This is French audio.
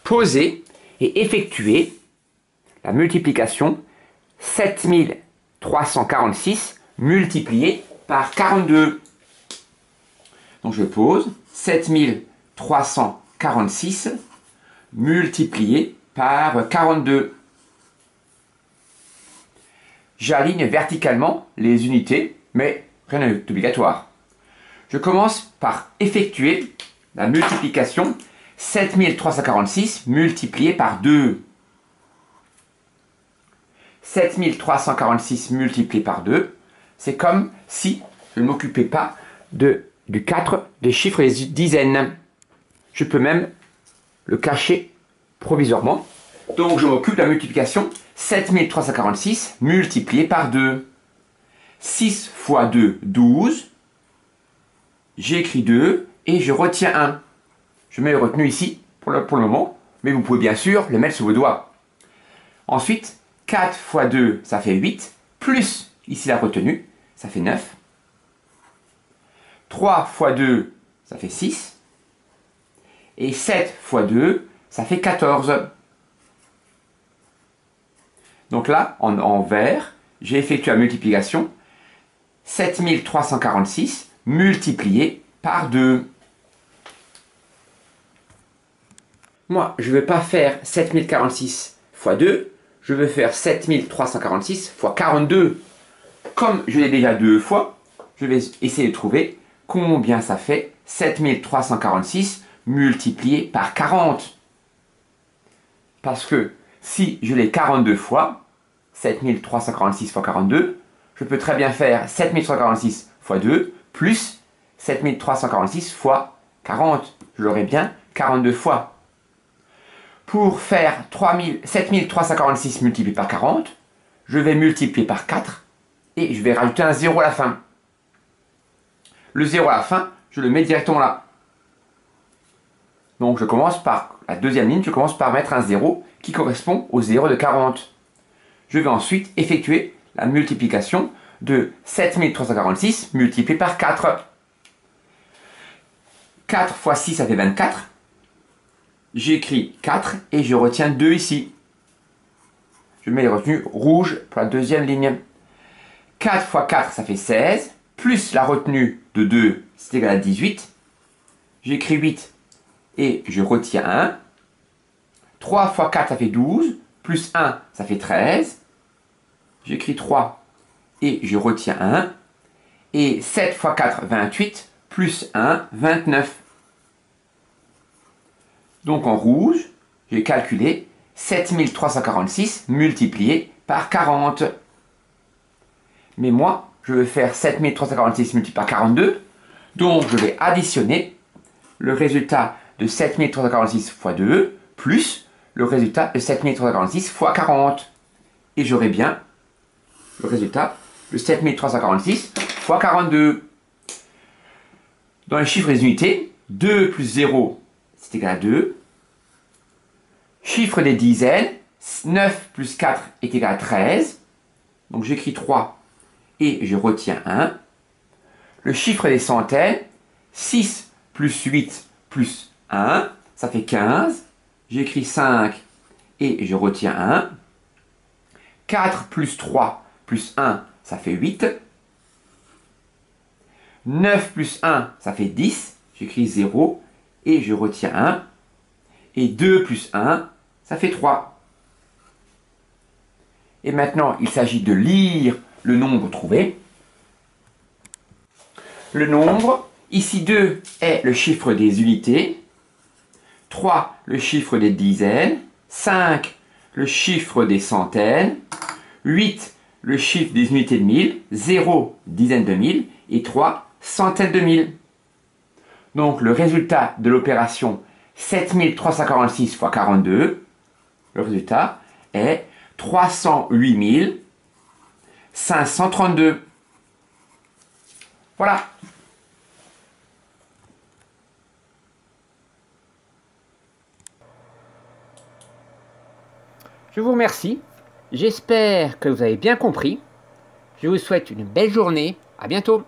poser et effectuer la multiplication 7346 multiplié par 42. Donc je pose 7346 multiplié par 42. J'aligne verticalement les unités, mais rien n'est obligatoire. Je commence par effectuer la multiplication 7346 multiplié par 2. 7346 multiplié par 2, c'est comme si je ne m'occupais pas du 4 des chiffres des dizaines. Je peux même le cacher provisoirement. Donc je m'occupe de la multiplication 7346 multiplié par 2. 6 fois 2, 12. J'écris 2 et je retiens 1. Je mets le retenu ici pour le moment, mais vous pouvez bien sûr le mettre sous vos doigts. Ensuite, 4 fois 2, ça fait 8, plus ici la retenue, ça fait 9. 3 fois 2, ça fait 6. Et 7 fois 2, ça fait 14. Donc là, en vert, j'ai effectué la multiplication 7346 multiplié par 2. Moi, je ne vais pas faire 7046 fois 2, je veux faire 7346 fois 42. Comme je l'ai déjà deux fois, je vais essayer de trouver combien ça fait 7346 multiplié par 40. Parce que si je l'ai 42 fois, 7346 fois 42, je peux très bien faire 7346 fois 2 plus 7346 fois 40. Je l'aurai bien 42 fois. Pour faire 7346 multiplié par 40, je vais multiplier par 4 et je vais rajouter un 0 à la fin. Le 0 à la fin, je le mets directement là. Donc je commence par la deuxième ligne, je commence par mettre un 0 qui correspond au 0 de 40. Je vais ensuite effectuer la multiplication de 7346 multiplié par 4. 4 fois 6, ça fait 24. J'écris 4 et je retiens 2 ici. Je mets les retenues rouges pour la deuxième ligne. 4 fois 4, ça fait 16. Plus la retenue de 2, c'est égal à 18. J'écris 8 et je retiens 1. 3 fois 4, ça fait 12. Plus 1, ça fait 13. J'écris 3 et je retiens 1. Et 7 fois 4, 28. Plus 1, 29. Donc en rouge, j'ai calculé 7346 multiplié par 40. Mais moi, je veux faire 7346 multiplié par 42. Donc je vais additionner le résultat de 7346 fois 2 plus le résultat de 7346 fois 40. Et j'aurai bien le résultat de 7346 fois 42. Dans les chiffres des unités, 2 plus 0, c'est égal à 2. Chiffre des dizaines, 9 plus 4 est égal à 13. Donc j'écris 3 et je retiens 1. Le chiffre des centaines, 6 plus 8 plus 1, ça fait 15. J'écris 5 et je retiens 1. 4 plus 3 plus 1, ça fait 8. 9 plus 1, ça fait 10. J'écris 0 et je retiens 1. Et 2 plus 1, ça fait 3. Et maintenant, il s'agit de lire le nombre trouvé. Le nombre, ici 2 est le chiffre des unités, 3 le chiffre des dizaines, 5 le chiffre des centaines, 8 le chiffre des unités de mille, 0 dizaines de mille et 3 centaines de mille. Donc le résultat de l'opération 7346 fois 42, le résultat est 308 532. Voilà. Je vous remercie. J'espère que vous avez bien compris. Je vous souhaite une belle journée. À bientôt.